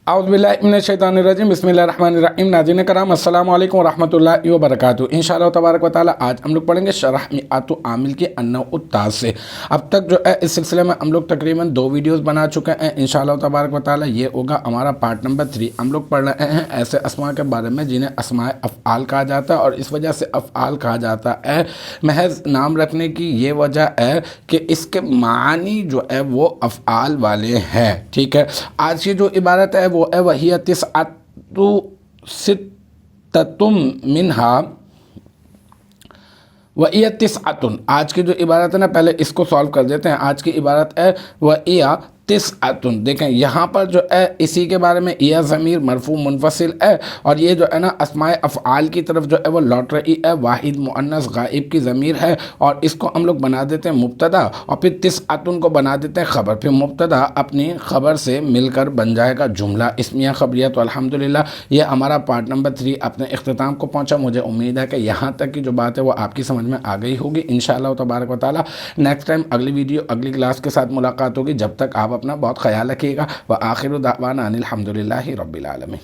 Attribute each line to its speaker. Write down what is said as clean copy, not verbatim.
Speaker 1: औज़ुबिल्लाहिमिनश्शैतानिर्रजीम बिस्मिल्लाहिर्रहमानिर्रहीम। नाज़रीन कराम अस्सलामु अलैकुम वरहमतुल्लाहि वबरकातुहू। इंशाअल्लाह तबारक व तआला आज हम लोग पढ़ेंगे शरह मिआतु आमिल की अन्नउ-उत-तासिअ। अब तक जो है इस सिलसिले में हम लोग तकरीबन 2 वीडियोस बना चुके हैं। इंशाअल्लाह तबारक व तआला ये होगा हमारा पार्ट नंबर 3। हम लोग पढ़ रहे हैं ऐसे अस्मा के बारे में जिन्हें अस्माए अफ़आल कहा जाता है, और इस वजह से अफ़आल कहा जाता है, महज नाम रखने की ये वजह है कि इसके मानी जो है वो अफ़आल वाले हैं। ठीक है, आज की जो इबारत है वो है वहिय तिस्अतु सित्ततुम मिन्हा वहिय तिस्अतुन। आज की जो इबारत है ना, पहले इसको सॉल्व कर देते हैं। आज की इबारत है वहिय तिस्अतुन। देखें यहाँ पर जो है इसी के बारे में यह ज़मीर मरफू मुनफसिल है, और ये जो है ना अस्माए अफ़आल की तरफ जो है वो लौट रही है। वाहिद मुअन्नस गाइब की ज़मीर है, और इसको हम लोग बना देते हैं मुब्तदा, और फिर तिस्अतुन को बना देते हैं ख़बर। फिर मुब्तदा अपनी ख़बर से मिलकर बन जाएगा जुमला इस्मिया ख़बरिया। तो अल्हम्दुलिल्लाह ये हमारा पार्ट नंबर 3 अपने इख्तिताम को पहुँचा। मुझे उम्मीद है कि यहाँ तक की जो बात है वो आपकी समझ में आ गई होगी। इंशाअल्लाह तबारक व तआला नेक्स्ट टाइम अगली वीडियो अगली क्लास के साथ मुलाकात होगी। जब तक आप अपना बहुत ख्याल रखिएगा। व आखिरु दावाना अनिल हम्दुलिल्लाहि रब्बिल आलमीन।